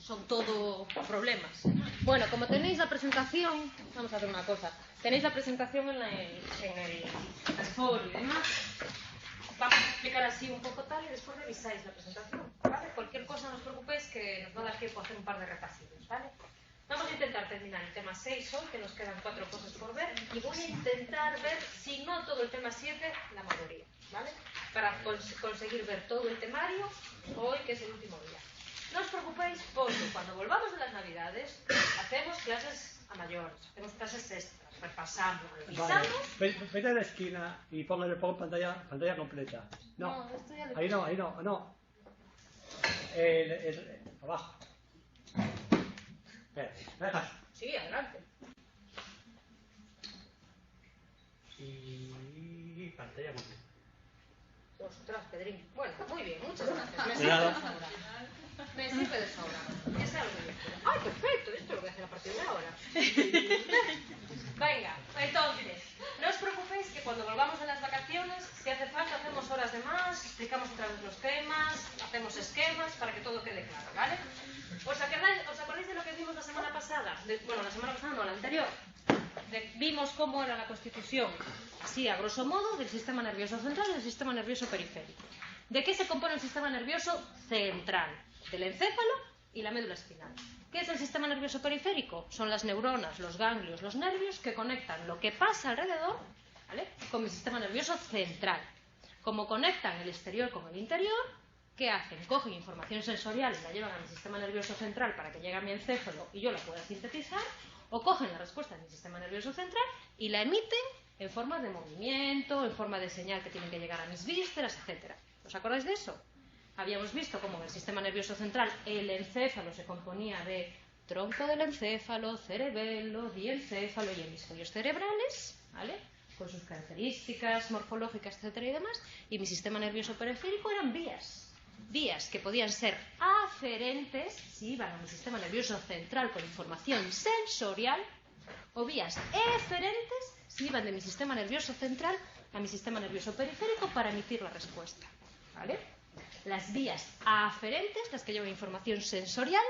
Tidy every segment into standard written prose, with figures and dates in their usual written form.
son todo problemas. Bueno, como tenéis la presentación, vamos a hacer una cosa. Tenéis la presentación en el foro y demás. Vamos a explicar así un poco tal y después revisáis la presentación, ¿vale? Cualquier cosa no os preocupéis que nos va a dar tiempo a hacer un par de repasillos, ¿vale? Vamos a intentar terminar el tema 6 hoy, que nos quedan 4 cosas por ver, y voy a intentar ver, si no todo el tema 7, la mayoría, ¿vale? Para conseguir ver todo el temario hoy, que es el último día. No os preocupéis porque cuando volvamos de las Navidades hacemos clases a mayores, hacemos clases extras, repasamos, revisamos... Vale. Vete a la esquina y pongo pantalla completa. No, esto ya ahí no. Abajo. Espera, Sí, adelante. Y pantalla completa. Ostras, Pedrín. Bueno, muy bien, muchas gracias. Me sirve de sobra. Es algo que yo quiero. ¡Ay, perfecto! Esto lo voy a hacer a partir de ahora. Venga, entonces, no os preocupéis que cuando volvamos en las vacaciones, si hace falta, hacemos horas de más, explicamos otra vez los temas, hacemos esquemas para que todo quede claro, ¿vale? ¿Os acordáis de lo que vimos la semana pasada? Bueno, la semana pasada no, la anterior. Vimos cómo era la constitución, así a grosso modo, del sistema nervioso central y del sistema nervioso periférico. ¿De qué se compone el sistema nervioso central? Del encéfalo y la médula espinal. ¿Qué es el sistema nervioso periférico? Son las neuronas, los ganglios, los nervios que conectan lo que pasa alrededor, ¿vale?, con el sistema nervioso central. Como conectan el exterior con el interior, ¿qué hacen? Cogen información sensorial y la llevan a mi sistema nervioso central para que llegue a mi encéfalo y yo la pueda sintetizar, o cogen la respuesta de mi sistema nervioso central y la emiten en forma de movimiento, en forma de señal que tienen que llegar a mis vísceras, etc. ¿Os acordáis de eso? Habíamos visto cómo en el sistema nervioso central el encéfalo se componía de tronco del encéfalo, cerebelo, diencéfalo y hemisferios cerebrales, ¿vale?, con sus características morfológicas, etcétera y demás, y mi sistema nervioso periférico eran vías que podían ser aferentes si iban a mi sistema nervioso central con información sensorial, o vías eferentes si iban de mi sistema nervioso central a mi sistema nervioso periférico para emitir la respuesta, ¿vale? Las vías aferentes, las que llevan información sensorial,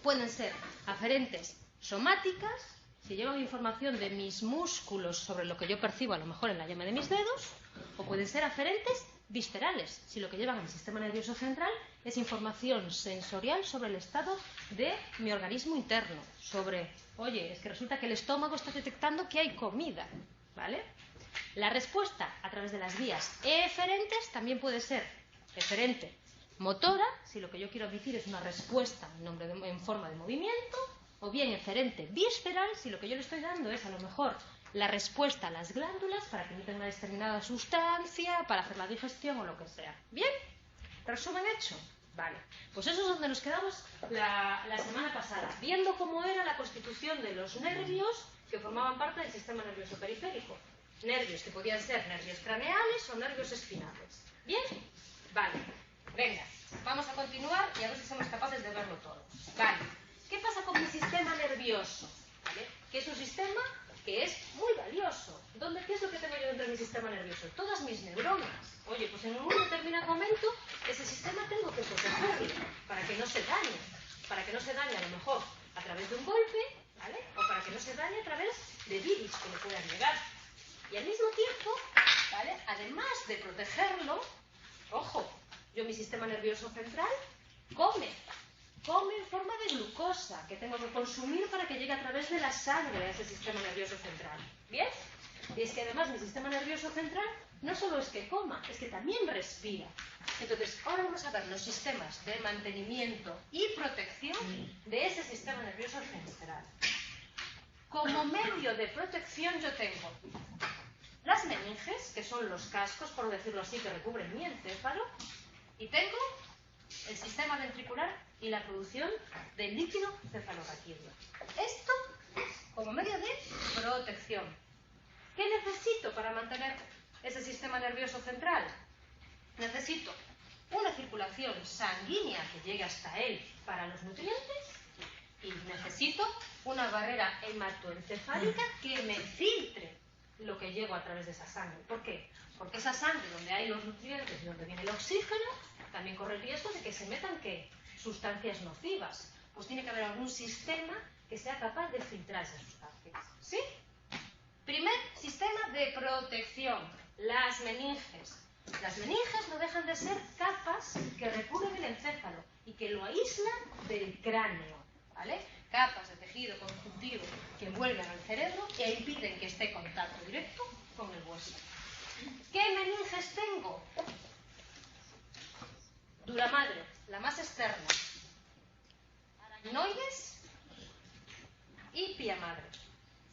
pueden ser aferentes somáticas, si llevan información de mis músculos sobre lo que yo percibo a lo mejor en la yema de mis dedos, o pueden ser aferentes viscerales, si lo que llevan a mi sistema nervioso central es información sensorial sobre el estado de mi organismo interno, sobre, oye, es que resulta que el estómago está detectando que hay comida, ¿vale? La respuesta a través de las vías eferentes también puede ser eferente motora, si lo que yo quiero emitir es una respuesta en forma de movimiento, o bien eferente visceral, si lo que yo le estoy dando es a lo mejor la respuesta a las glándulas para que emiten una determinada sustancia, para hacer la digestión o lo que sea. ¿Bien? ¿Resumen hecho? Vale. Pues eso es donde nos quedamos la semana pasada, viendo cómo era la constitución de los nervios que formaban parte del sistema nervioso periférico. Nervios que podían ser nervios craneales o nervios espinales. ¿Bien? Vale. Venga, vamos a continuar y a ver si somos capaces de verlo todo. Vale. ¿Qué pasa con mi sistema nervioso? ¿Vale? Que es un sistema que es muy valioso. ¿Qué es lo que tengo yo dentro de mi sistema nervioso? Todas mis neuronas. Oye, pues en un determinado momento ese sistema tengo que protegerlo para que no se dañe. Para que no se dañe a lo mejor a través de un golpe, ¿vale? O para que no se dañe a través de virus que le puedan llegar. Y al mismo tiempo, ¿vale?, además de protegerlo, ojo, yo mi sistema nervioso central come en forma de glucosa que tengo que consumir para que llegue a través de la sangre a ese sistema nervioso central. ¿Bien? Y es que además mi sistema nervioso central no solo es que coma, es que también respira. Entonces, ahora vamos a ver los sistemas de mantenimiento y protección de ese sistema nervioso central. Como medio de protección yo tengo las meninges, que son los cascos, por decirlo así, que recubren mi encéfalo, y tengo el sistema ventricular y la producción del líquido cefalorraquídeo. Esto como medio de protección. ¿Qué necesito para mantener ese sistema nervioso central? Necesito una circulación sanguínea que llegue hasta él para los nutrientes y necesito una barrera hematoencefálica que me filtre lo que llego a través de esa sangre. ¿Por qué? Porque esa sangre donde hay los nutrientes y donde viene el oxígeno también corre el riesgo de que se metan, ¿qué?, sustancias nocivas. pues tiene que haber algún sistema que sea capaz de filtrar esas sustancias. ¿Sí? Primer sistema de protección, las meninges. Las meninges no dejan de ser capas que recubren el encéfalo y que lo aíslan del cráneo, ¿vale? Capas de tejido conjuntivo que envuelven al cerebro e impiden que esté en contacto directo con el hueso. ¿Qué meninges tengo? Duramadre, la más externa. Aracnoides y piamadre,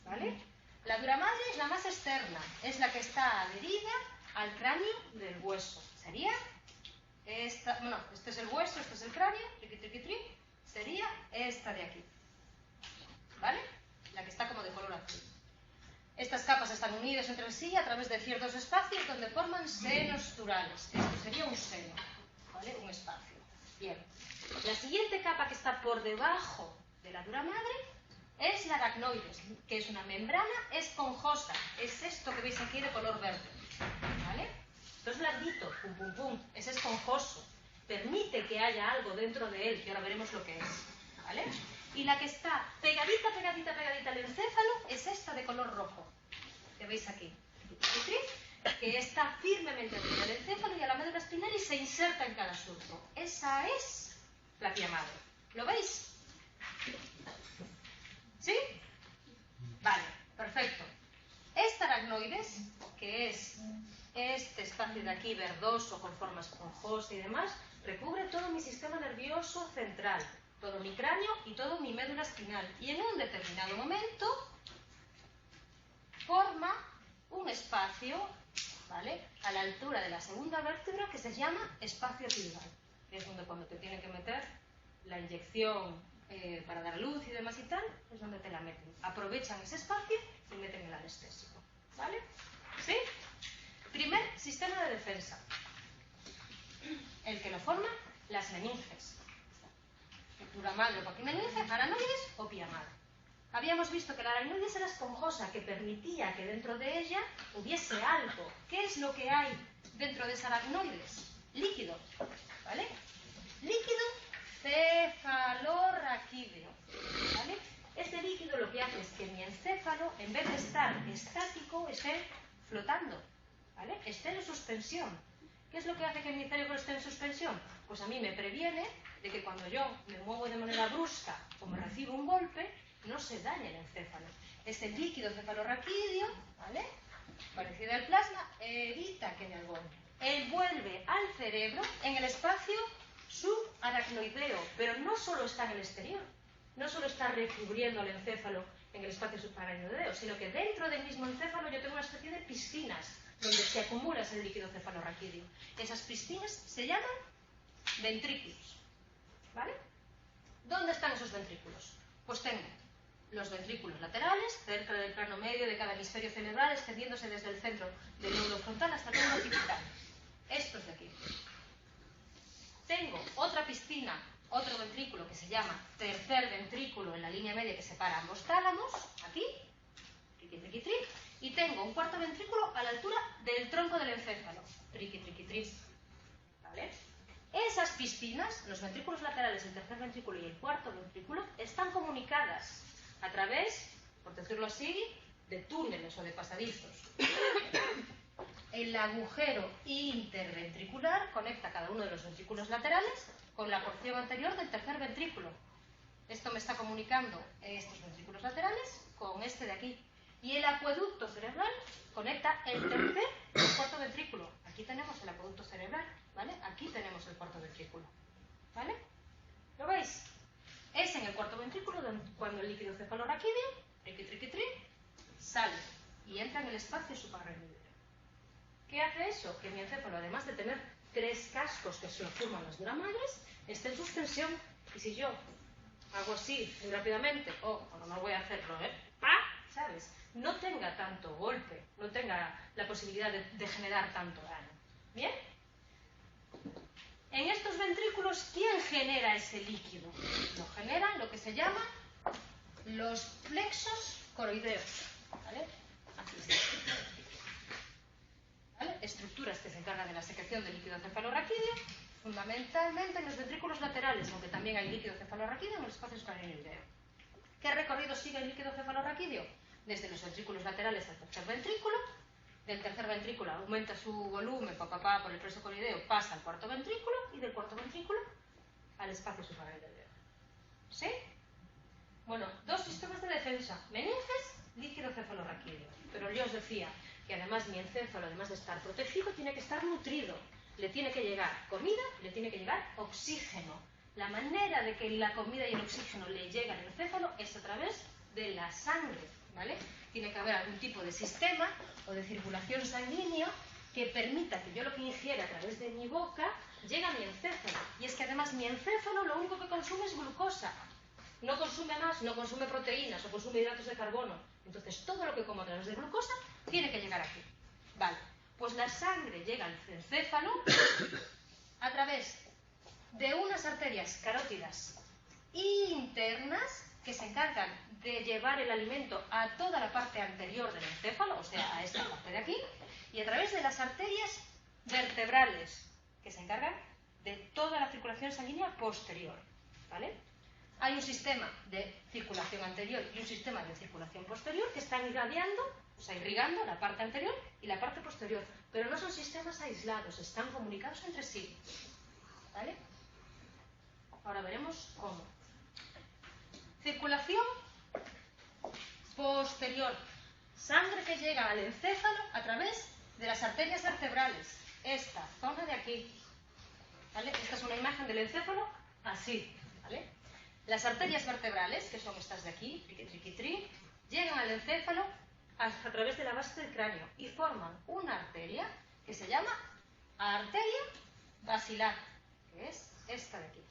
¿vale? La duramadre es la más externa, es la que está adherida al cráneo del hueso. Sería esta, bueno, este es el hueso, este es el cráneo, sería esta de aquí, ¿vale? La que está como de color azul. Estas capas están unidas entre sí a través de ciertos espacios donde forman senos durales. Esto sería un seno, ¿vale? Un espacio. Bien. La siguiente capa que está por debajo de la duramadre es la aracnoides, que es una membrana esponjosa. Es esto que veis aquí de color verde, ¿vale? Esto es blandito, pum, pum, pum. Es esponjoso. Permite que haya algo dentro de él, que ahora veremos lo que es, ¿vale? Y la que está pegadita al encéfalo es esta de color rojo, que veis aquí, que está firmemente unida al encéfalo y a la médula espinal y se inserta en cada surco. Esa es la piamadre. ¿Lo veis? ¿Sí? Vale, perfecto. Esta aracnoides, que es este espacio de aquí verdoso con forma esponjosa y demás, recubre todo mi sistema nervioso central, todo mi cráneo y todo mi médula espinal. Y en un determinado momento forma un espacio, ¿vale?, a la altura de la segunda vértebra que se llama espacio epidudal. Es donde cuando te tienen que meter la inyección para dar luz y demás y tal, es donde te la meten. Aprovechan ese espacio y meten el anestésico, ¿vale? ¿Sí? Primer sistema de defensa. El que lo forma, las meninges. Duramadre o meninge, aracnoides o piamadre. Habíamos visto que la aracnoides era esponjosa, que permitía que dentro de ella hubiese algo. ¿Qué es lo que hay dentro de esa aracnoides? Líquido, ¿vale? Líquido cefalorraquídeo, ¿vale? Este líquido lo que hace es que mi encéfalo, en vez de estar estático, esté flotando, ¿vale? Esté en suspensión. ¿Qué es lo que hace que mi cerebro esté en suspensión? Pues a mí me previene de que cuando yo me muevo de manera brusca o me recibo un golpe, no se dañe el encéfalo. Este líquido cefalorraquídeo, ¿vale?, parecido al plasma, evita que me agobie. Envuelve al cerebro en el espacio subaracnoideo, pero no solo está en el exterior, no solo está recubriendo el encéfalo en el espacio subaracnoideo, sino que dentro del mismo encéfalo yo tengo una especie de piscinas donde se acumula ese líquido cefalorraquídeo. Esas piscinas se llaman ventrículos, ¿vale? ¿Dónde están esos ventrículos? Pues tengo los ventrículos laterales, cerca del plano medio de cada hemisferio cerebral, extendiéndose desde el centro del lóbulo frontal hasta el lóbulo occipital. Estos de aquí. Tengo otra piscina, otro ventrículo que se llama tercer ventrículo en la línea media que separa ambos tálamos, aquí, triqui, triqui, tri, y tengo un cuarto ventrículo a la altura del tronco del encéfalo, triqui, triqui, tri, ¿vale? Esas piscinas, los ventrículos laterales, el tercer ventrículo y el cuarto ventrículo, están comunicadas a través, por decirlo así, de túneles o de pasadizos. El agujero interventricular conecta cada uno de los ventrículos laterales con la porción anterior del tercer ventrículo. Esto me está comunicando estos ventrículos laterales con este de aquí. Y el acueducto cerebral conecta el tercer y el cuarto ventrículo. Aquí tenemos el acueducto cerebral, ¿vale? Aquí tenemos el cuarto ventrículo, ¿vale? ¿Lo veis? Es en el cuarto ventrículo cuando el líquido cefalorraquídeo, triqui, triqui, tri, sale y entra en el espacio subaracnoideo. ¿Qué hace eso? Que mi encéfalo, además de tener 3 cascos que se lo forman las duramadres, esté en suspensión. Y si yo hago así muy rápidamente, o no voy a hacerlo, ¿sabes?, no tenga tanto golpe, no tenga la posibilidad de generar tanto daño. ¿Bien? En estos ventrículos, ¿quién genera ese líquido? Lo generan lo que se llama los plexos coroideos, ¿vale? Aquí está. ¿Vale? Estructuras que se encargan de la secreción del líquido cefalorraquídeo, Fundamentalmente en los ventrículos laterales, aunque también hay líquido cefalorraquídeo en el espacio escleroideo. ¿Qué recorrido sigue el líquido cefalorraquídeo? Desde los ventrículos laterales al tercer ventrículo. Del tercer ventrículo aumenta su volumen por el preso coroideo, pasa al cuarto ventrículo y del cuarto ventrículo al espacio suprarrenal. ¿Sí? Bueno, dos sistemas de defensa. Meninges, líquido cefalorraquídeo. Pero yo os decía que además mi encéfalo, además de estar protegido, tiene que estar nutrido. Le tiene que llegar comida y le tiene que llegar oxígeno. La manera de que la comida y el oxígeno le lleguen al encéfalo es a través de la sangre, ¿vale? Tiene que haber algún tipo de sistema o de circulación sanguínea que permita que yo lo que ingiera a través de mi boca llegue a mi encéfalo. Y es que además mi encéfalo lo único que consume es glucosa. No consume más, no consume proteínas o consume hidratos de carbono. Entonces todo lo que como a través de glucosa tiene que llegar aquí. Vale, pues la sangre llega al encéfalo a través de unas arterias carótidas internas que se encargan de llevar el alimento a toda la parte anterior del encéfalo, o sea, a esta parte de aquí, y a través de las arterias vertebrales que se encargan de toda la circulación sanguínea posterior, ¿vale? Hay un sistema de circulación anterior y un sistema de circulación posterior que están irradiando, o sea, irrigando la parte anterior y la parte posterior, pero no son sistemas aislados, están comunicados entre sí, ¿vale? Ahora veremos cómo. Circulación posterior. Sangre que llega al encéfalo a través de las arterias vertebrales. Esta zona de aquí, ¿vale? Esta es una imagen del encéfalo así, ¿vale? Las arterias vertebrales, que son estas de aquí, triqui, llegan al encéfalo a través de la base del cráneo y forman una arteria que se llama arteria basilar, que es esta de aquí.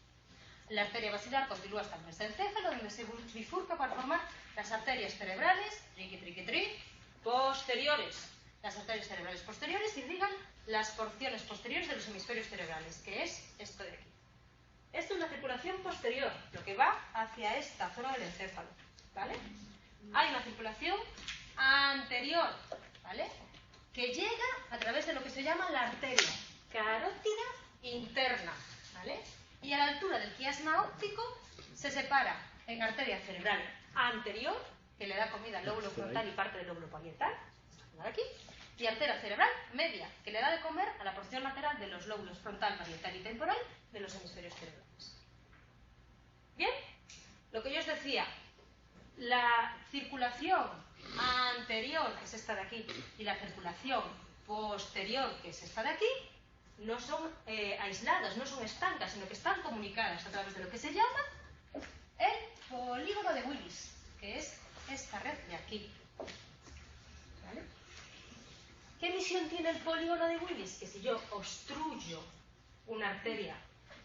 La arteria basilar continúa hasta el mesencéfalo, donde se bifurca para formar las arterias cerebrales, triqui, posteriores. Las arterias cerebrales posteriores irrigan las porciones posteriores de los hemisferios cerebrales, que es esto de aquí. Esto es la circulación posterior, lo que va hacia esta zona del encéfalo, ¿vale? Hay una circulación anterior, ¿vale? Que llega a través de lo que se llama la arteria carótida interna, ¿vale? Y a la altura del quiasma óptico se separa en arteria cerebral anterior, que le da comida al lóbulo frontal y parte del lóbulo parietal, aquí, y arteria cerebral media, que le da de comer a la porción lateral de los lóbulos frontal, parietal y temporal de los hemisferios cerebrales. ¿Bien? Lo que yo os decía, la circulación anterior, que es esta de aquí, y la circulación posterior, que es esta de aquí, no son aisladas, no son estancas, sino que están comunicadas a través de lo que se llama el polígono de Willis, que es esta red de aquí. ¿Vale? ¿Qué misión tiene el polígono de Willis? Que si yo obstruyo una arteria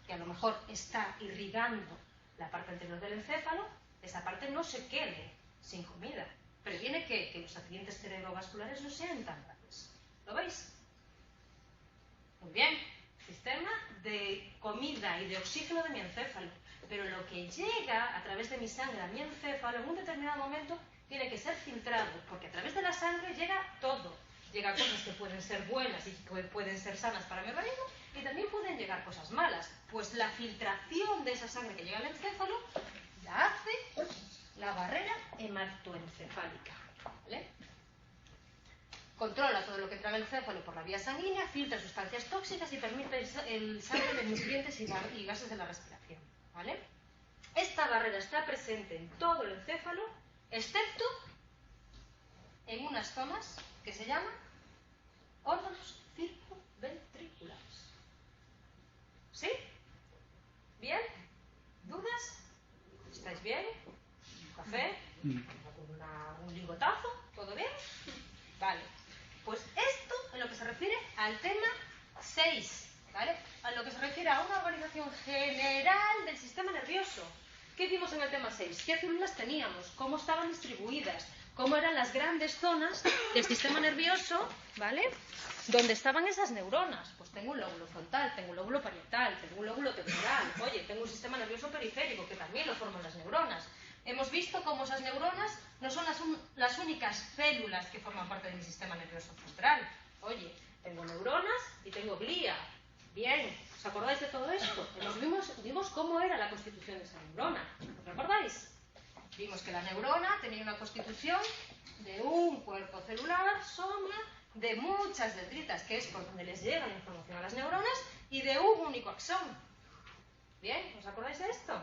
que a lo mejor está irrigando la parte anterior del encéfalo, esa parte no se quede sin comida. Previene que los accidentes cerebrovasculares no sean tan graves. ¿Lo veis? Muy bien, sistema de comida y de oxígeno de mi encéfalo. Pero lo que llega a través de mi sangre a mi encéfalo en un determinado momento tiene que ser filtrado, porque a través de la sangre llega todo. Llega cosas que pueden ser buenas y pueden ser sanas para mi organismo, y también pueden llegar cosas malas. Pues la filtración de esa sangre que llega al encéfalo la hace la barrera hematoencefálica, ¿vale? Controla todo lo que entra en el encéfalo por la vía sanguínea, filtra sustancias tóxicas y permite el sangre de nutrientes y gases de la respiración, ¿vale? Esta barrera está presente en todo el encéfalo, excepto en unas zonas que se llaman órganos circunventriculares. ¿Sí? ¿Bien? ¿Dudas? ¿Estáis bien? ¿Un café? ¿Un lingotazo? ¿Todo bien? Vale. Pues esto en lo que se refiere al tema 6, ¿vale? A lo que se refiere a una organización general del sistema nervioso. ¿Qué vimos en el tema 6? ¿Qué células teníamos? ¿Cómo estaban distribuidas? ¿Cómo eran las grandes zonas del sistema nervioso, ¿vale? ¿Dónde estaban esas neuronas? Pues tengo un lóbulo frontal, tengo un lóbulo parietal, tengo un lóbulo temporal. Oye, tengo un sistema nervioso periférico que también lo forman las neuronas. Hemos visto cómo esas neuronas no son las únicas células que forman parte de mi sistema nervioso central. Oye, tengo neuronas y tengo glía. Bien, ¿os acordáis de todo esto? Vimos cómo era la constitución de esa neurona. ¿Os recordáis? Vimos que la neurona tenía una constitución de un cuerpo celular, soma, de muchas dendritas, que es por donde les llega la información a las neuronas, y de un único axón. Bien, ¿os acordáis de esto?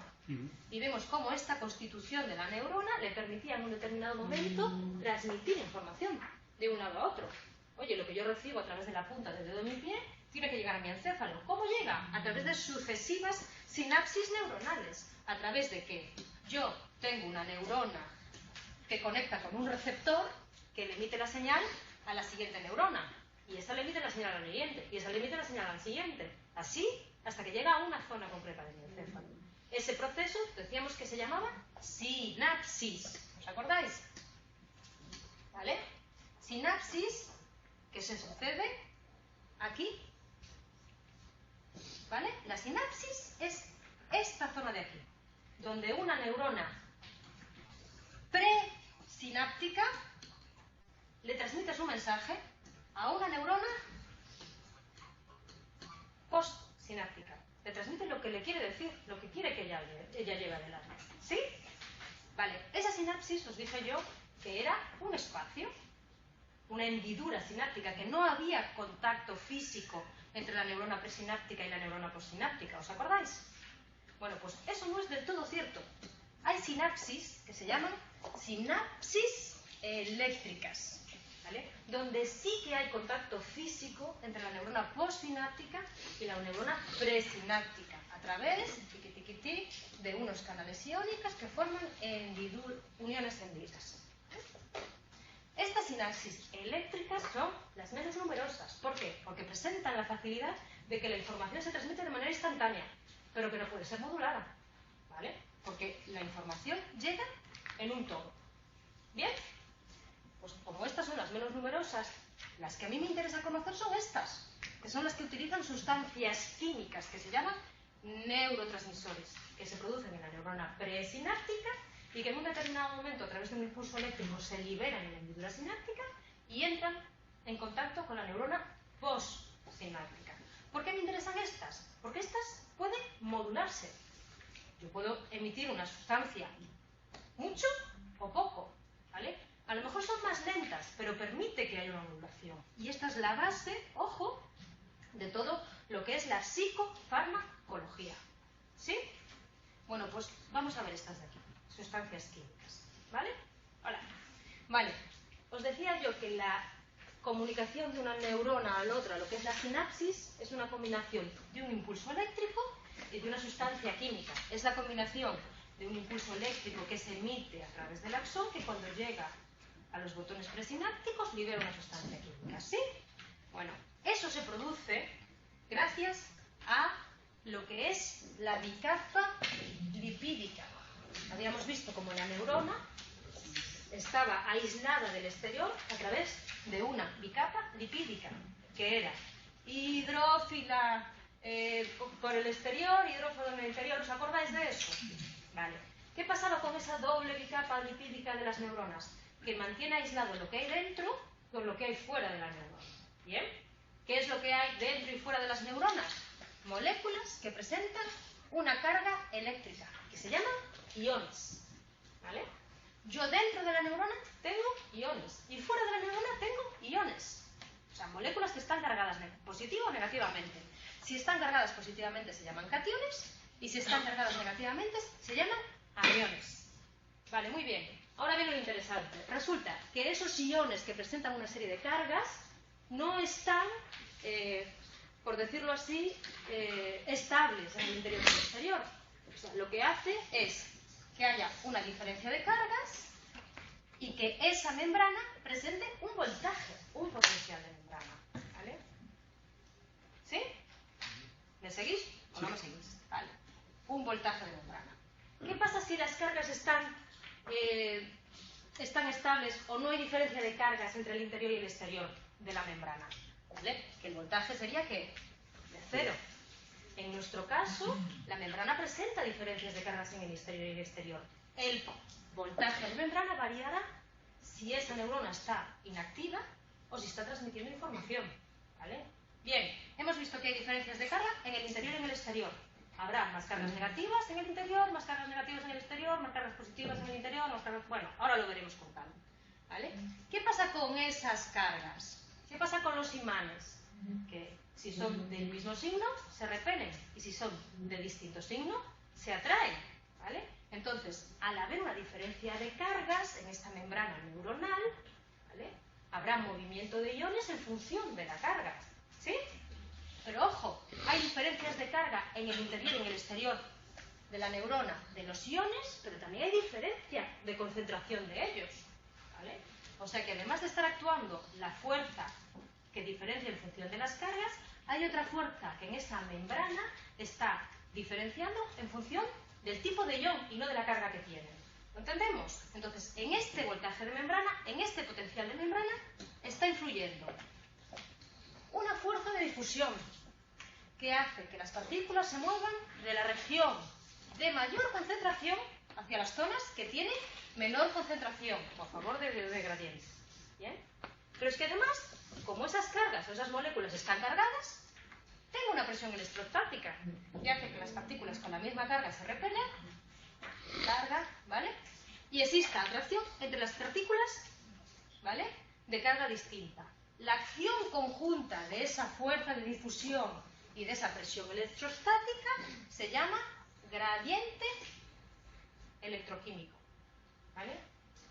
Y vemos cómo esta constitución de la neurona le permitía en un determinado momento transmitir información de un lado a otro. Oye, lo que yo recibo a través de la punta del dedo de mi pie tiene que llegar a mi encéfalo. ¿Cómo llega? A través de sucesivas sinapsis neuronales. A través de que yo tengo una neurona que conecta con un receptor que le emite la señal a la siguiente neurona. Y esa le emite la señal a la siguiente. Y esa le emite la señal a la siguiente. Así hasta que llega a una zona concreta del encéfalo. Ese proceso decíamos que se llamaba sinapsis. ¿Os acordáis? ¿Vale? Sinapsis, que se sucede aquí. ¿Vale? La sinapsis es esta zona de aquí, donde una neurona presináptica le transmite su mensaje a una neurona postsináptica. Le transmite lo que le quiere decir, lo que quiere que ella lleve adelante. ¿Sí? Vale, esa sinapsis os dije yo que era un espacio, una hendidura sináptica, que no había contacto físico entre la neurona presináptica y la neurona postsináptica. ¿Os acordáis? Bueno, pues eso no es del todo cierto. Hay sinapsis que se llaman sinapsis eléctricas, ¿vale? Donde sí que hay contacto físico entre la neurona postsináptica y la neurona presináptica, a través de unos canales iónicos que forman uniones hendidas. Estas sinapsis eléctricas son las menos numerosas. ¿Por qué? Porque presentan la facilidad de que la información se transmite de manera instantánea, pero que no puede ser modulada, ¿vale? Porque la información llega en un todo. ¿Bien? Pues como estas son las menos numerosas, las que a mí me interesa conocer son estas, que son las que utilizan sustancias químicas que se llaman neurotransmisores, que se producen en la neurona presináptica y que en un determinado momento, a través de un impulso eléctrico, se liberan en la hendidura sináptica y entran en contacto con la neurona postsináptica. ¿Por qué me interesan estas? Porque estas pueden modularse. Yo puedo emitir una sustancia mucho o poco, ¿vale? A lo mejor son más lentas, pero permite que haya una modulación. Y esta es la base, ojo, de todo lo que es la psicofarmacología. ¿Sí? Bueno, pues vamos a ver estas de aquí, sustancias químicas, ¿vale? Ahora, vale, os decía yo que la comunicación de una neurona a la otra, lo que es la sinapsis, es una combinación de un impulso eléctrico y de una sustancia química. Es la combinación de un impulso eléctrico que se emite a través del axón, que cuando llega a los botones presinápticos libera una sustancia química. ¿Sí? Bueno, eso se produce gracias a lo que es la bicapa lipídica. Habíamos visto como la neurona estaba aislada del exterior a través de una bicapa lipídica, que era hidrófila por el exterior, hidrófilo en el interior. ¿Os acordáis de eso? Vale. ¿Qué pasaba con esa doble bicapa lipídica de las neuronas? Que mantiene aislado lo que hay dentro con lo que hay fuera de la neurona. ¿Bien? ¿Qué es lo que hay dentro y fuera de las neuronas? Moléculas que presentan una carga eléctrica, que se llaman iones. ¿Vale? Yo dentro de la neurona tengo iones y fuera de la neurona tengo iones. O sea, moléculas que están cargadas positivo o negativamente. Si están cargadas positivamente se llaman cationes y si están cargadas negativamente se llaman aniones. Vale, muy bien. Ahora viene lo interesante. Resulta que esos iones que presentan una serie de cargas no están, por decirlo así, estables en el interior del exterior. O sea, lo que hace es que haya una diferencia de cargas y que esa membrana presente un voltaje, un potencial de membrana. ¿Vale? ¿Sí? ¿Me seguís o no me seguís? Vale. Un voltaje de membrana. ¿Qué pasa si las cargas están estables o no hay diferencia de cargas entre el interior y el exterior de la membrana? ¿Vale? Que el voltaje sería ¿qué? De cero. En nuestro caso, la membrana presenta diferencias de cargas en el interior y el exterior. El voltaje de membrana variará si esa neurona está inactiva o si está transmitiendo información. ¿Vale? Bien, hemos visto que hay diferencias de carga en el interior y en el exterior. Habrá más cargas negativas en el interior, más cargas negativas en el exterior, más cargas positivas en el interior, más cargas... Bueno, ahora lo veremos con calma. ¿Vale? ¿Qué pasa con esas cargas? ¿Qué pasa con los imanes? Que si son del mismo signo, se repelen. Y si son de distinto signo, se atraen. ¿Vale? Entonces, al haber una diferencia de cargas en esta membrana neuronal, ¿vale?, habrá movimiento de iones en función de la carga. ¿Sí? Pero ojo, hay diferencias de carga en el interior y en el exterior de la neurona de los iones, pero también hay diferencia de concentración de ellos. ¿Vale? O sea que además de estar actuando la fuerza que diferencia en función de las cargas, hay otra fuerza que en esa membrana está diferenciando en función del tipo de ion y no de la carga que tienen. ¿Lo entendemos? Entonces, en este voltaje de membrana, en este potencial de membrana, está influyendo una fuerza de difusión que hace que las partículas se muevan de la región de mayor concentración hacia las zonas que tienen menor concentración, por favor de gradiente. ¿Bien? Pero es que además, como esas cargas o esas moléculas están cargadas, tengo una presión electrostática que hace que las partículas con la misma carga se repelen, carga, ¿vale?, y exista atracción entre las partículas, ¿vale?, de carga distinta. La acción conjunta de esa fuerza de difusión y de esa presión electrostática se llama gradiente electroquímico. ¿Vale?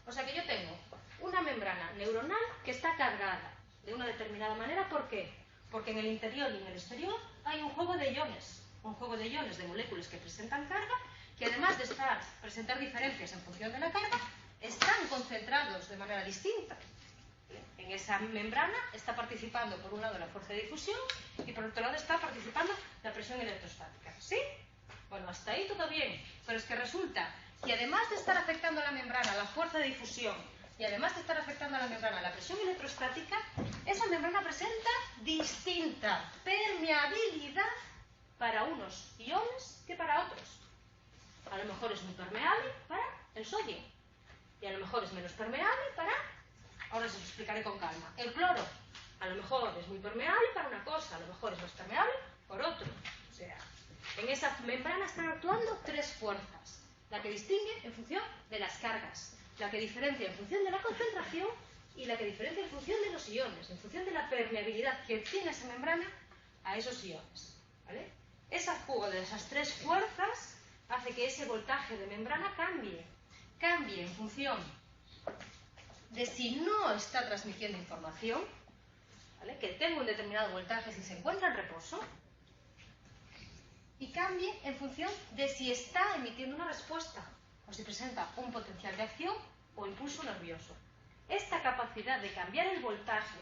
O sea que yo tengo una membrana neuronal que está cargada de una determinada manera. ¿Por qué? Porque en el interior y en el exterior hay un juego de iones de moléculas que presentan carga, que además de presentar diferencias en función de la carga, están concentrados de manera distinta. En esa membrana está participando por un lado la fuerza de difusión y por otro lado está participando la presión electrostática. ¿Sí? Bueno, hasta ahí todo bien, pero es que resulta que además de estar afectando a la membrana la fuerza de difusión y además de estar afectando a la membrana la presión electrostática, esa membrana presenta distinta permeabilidad para unos iones que para otros. A lo mejor es muy permeable para el sodio y a lo mejor es menos permeable para... Ahora os explicaré con calma. El cloro, a lo mejor es muy permeable para una cosa, a lo mejor es más permeable por otro. O sea, en esa membrana están actuando tres fuerzas. La que distingue en función de las cargas, la que diferencia en función de la concentración y la que diferencia en función de los iones, en función de la permeabilidad que tiene esa membrana a esos iones. ¿Vale? Ese juego de esas tres fuerzas hace que ese voltaje de membrana cambie en función de si no está transmitiendo información, ¿vale?, que tengo un determinado voltaje si se encuentra en reposo, y cambie en función de si está emitiendo una respuesta o si presenta un potencial de acción o impulso nervioso. Esta capacidad de cambiar el voltaje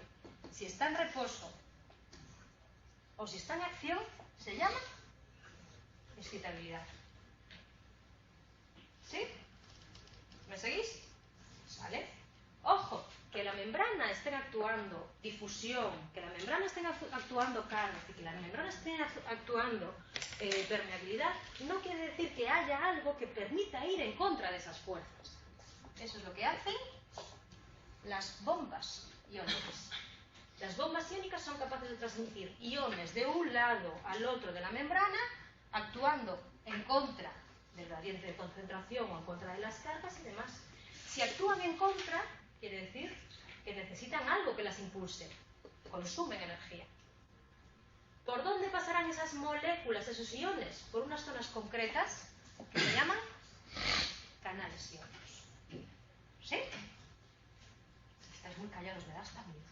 si está en reposo o si está en acción se llama excitabilidad. ¿Sí? ¿Me seguís? ¿Vale? Ojo, que la membrana esté actuando difusión, que la membrana esté actuando cargas y que la membrana esté actuando permeabilidad, no quiere decir que haya algo que permita ir en contra de esas fuerzas. Eso es lo que hacen las bombas iónicas. Las bombas iónicas son capaces de transmitir iones de un lado al otro de la membrana, actuando en contra del gradiente de concentración o en contra de las cargas y demás. Si actúan en contra, quiere decir que necesitan algo que las impulse, consumen energía. ¿Por dónde pasarán esas moléculas, esos iones? Por unas zonas concretas que se llaman canales iónicos. ¿Sí? Estáis muy callados, me das también.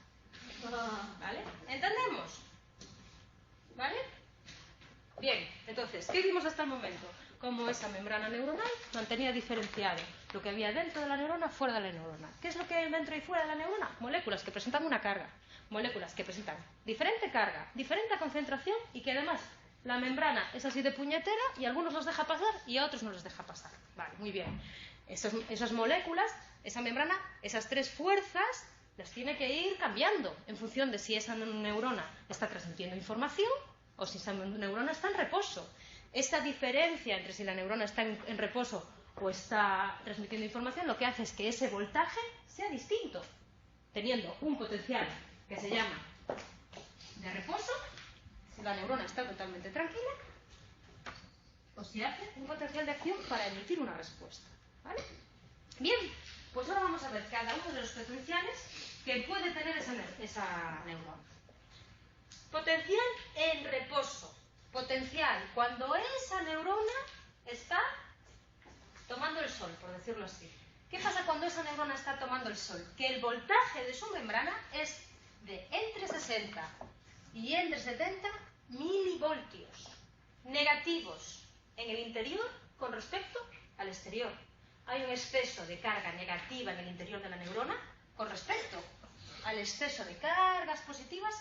¿Vale? ¿Entendemos? ¿Vale? Bien, entonces, ¿qué vimos hasta el momento? Cómo esa membrana neuronal mantenía diferenciado lo que había dentro de la neurona, fuera de la neurona. ¿Qué es lo que hay dentro y fuera de la neurona? Moléculas que presentan una carga, moléculas que presentan diferente carga, diferente concentración y que además la membrana es así de puñetera y a algunos los deja pasar y a otros no les deja pasar. Vale, muy bien. Esas moléculas, esa membrana, esas tres fuerzas las tiene que ir cambiando en función de si esa neurona está transmitiendo información o si esa neurona está en reposo. Esta diferencia entre si la neurona está en reposo o está transmitiendo información lo que hace es que ese voltaje sea distinto, teniendo un potencial que se llama de reposo, si la neurona está totalmente tranquila, o si hace un potencial de acción para emitir una respuesta. ¿Vale? Bien, pues ahora vamos a ver cada uno de los potenciales que puede tener esa neurona. Potencial en reposo. Potencial cuando esa neurona está tomando el sol, por decirlo así. ¿Qué pasa cuando esa neurona está tomando el sol? Que el voltaje de su membrana es de entre 60 y entre 70 milivoltios negativos en el interior con respecto al exterior. Hay un exceso de carga negativa en el interior de la neurona con respecto al exceso de cargas positivas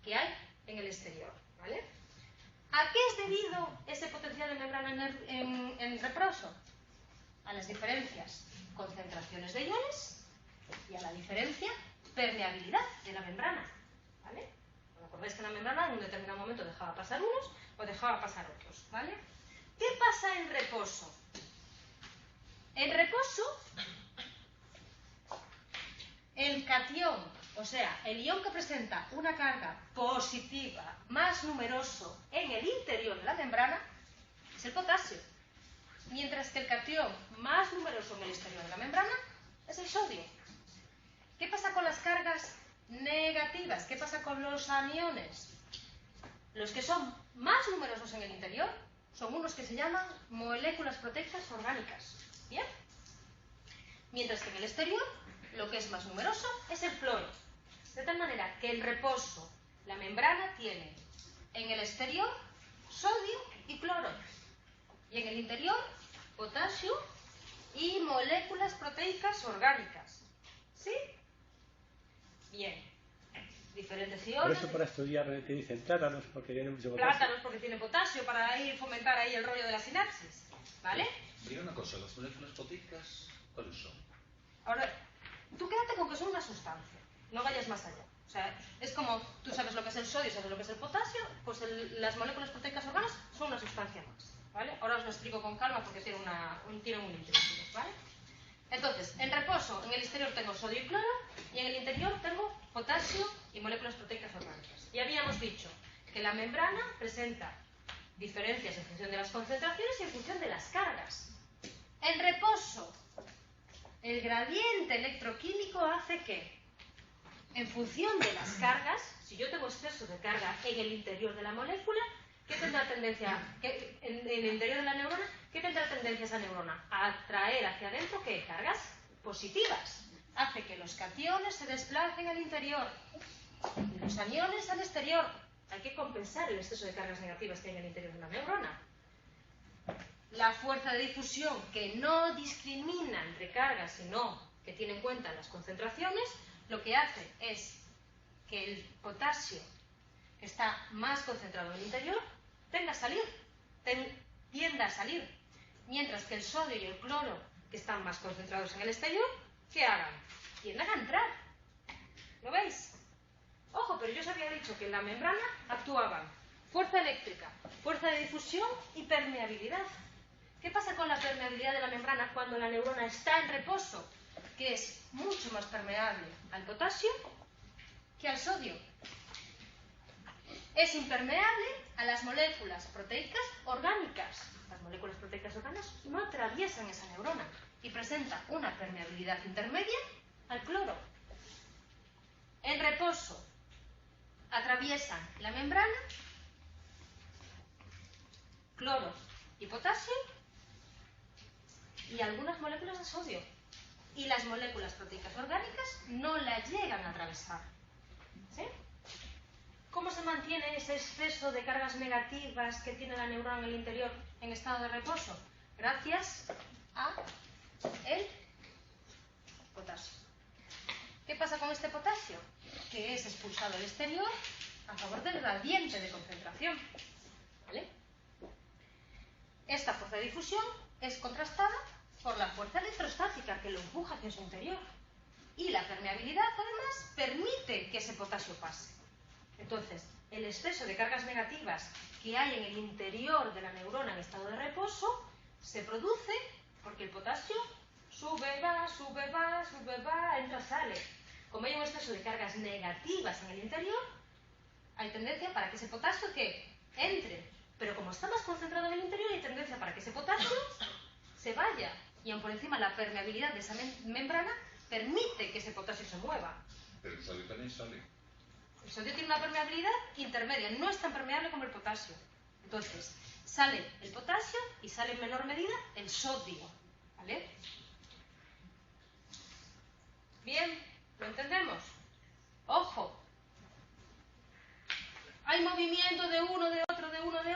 que hay en el exterior. ¿Vale? ¿A qué es debido ese potencial de membrana en reposo? A las diferencias concentraciones de iones y a la diferencia permeabilidad de la membrana. ¿Vale? ¿Os acordáis que la membrana en un determinado momento dejaba pasar unos o dejaba pasar otros? ¿Vale? ¿Qué pasa en reposo? En reposo, el catión, o sea, el ion que presenta una carga positiva más numeroso en el interior de la membrana es el potasio, mientras que el catión más numeroso en el exterior de la membrana es el sodio. ¿Qué pasa con las cargas negativas? ¿Qué pasa con los aniones? Los que son más numerosos en el interior son unos que se llaman moléculas proteicas orgánicas. ¿Bien? Mientras que en el exterior, lo que es más numeroso es el cloro. De tal manera que en reposo, la membrana tiene en el exterior sodio y cloro. Y en el interior, potasio y moléculas proteicas orgánicas. ¿Sí? Bien. Diferentes iones. Por eso para estudiar te dicen plátanos porque tienen mucho potasio. Plátanos porque tienen potasio para ir fomentar ahí el rollo de la sinapsis. ¿Vale? Mira una cosa, las moléculas proteicas, ¿cuáles son? Ahora, tú quédate con que son una sustancia. No vayas más allá. O sea, es como tú sabes lo que es el sodio, sabes lo que es el potasio, pues las moléculas proteicas orgánicas son una sustancia más. ¿Vale? Ahora os lo explico con calma porque tienen un intrínseco. ¿Vale? Entonces, en reposo, en el exterior tengo sodio y cloro y en el interior tengo potasio y moléculas proteicas orgánicas. Y habíamos dicho que la membrana presenta diferencias en función de las concentraciones y en función de las cargas. En reposo, el gradiente electroquímico hace que, en función de las cargas, si yo tengo exceso de carga en el interior de la molécula, ¿qué tendrá tendencia, en el interior de la neurona, qué tendrá tendencia esa neurona? A atraer hacia adentro, ¿qué? Cargas positivas. Hace que los cationes se desplacen al interior y los aniones al exterior. Hay que compensar el exceso de cargas negativas que hay en el interior de una neurona. La fuerza de difusión, que no discrimina entre cargas, sino que tiene en cuenta las concentraciones, lo que hace es que el potasio, que está más concentrado en el interior, tienda a salir. Mientras que el sodio y el cloro, que están más concentrados en el exterior, ¿qué hagan? Tiendan a entrar. ¿Lo veis? Ojo, pero yo os había dicho que en la membrana actuaban fuerza eléctrica, fuerza de difusión y permeabilidad. ¿Qué pasa con la permeabilidad de la membrana cuando la neurona está en reposo? Que es mucho más permeable al potasio que al sodio. Es impermeable a las moléculas proteicas orgánicas. Las moléculas proteicas orgánicas no atraviesan esa neurona y presenta una permeabilidad intermedia al cloro. En reposo, atraviesan la membrana, cloro y potasio y algunas moléculas de sodio. Y las moléculas proteicas orgánicas no la llegan a atravesar. ¿Sí? ¿Cómo se mantiene ese exceso de cargas negativas que tiene la neurona en el interior en estado de reposo? Gracias a el potasio. ¿Qué pasa con este potasio? Que es expulsado al exterior a favor del gradiente de concentración. ¿Vale? Esta fuerza de difusión es contrastada por la fuerza electrostática que lo empuja hacia su interior. Y la permeabilidad, además, permite que ese potasio pase. Entonces, el exceso de cargas negativas que hay en el interior de la neurona en estado de reposo se produce porque el potasio sube, va, sube, va, sube, va, entra, sale. Como hay un exceso de cargas negativas en el interior, hay tendencia para que ese potasio que entre, pero como está más concentrado en el interior, hay tendencia para que ese potasio se vaya, y aún por encima la permeabilidad de esa membrana permite que ese potasio se mueva. Pero el sodio también sale. El sodio tiene una permeabilidad intermedia, no es tan permeable como el potasio. Entonces, sale el potasio y sale en menor medida el sodio, ¿vale? Bien, ¿lo entendemos? ¡Ojo! Hay movimiento de uno, de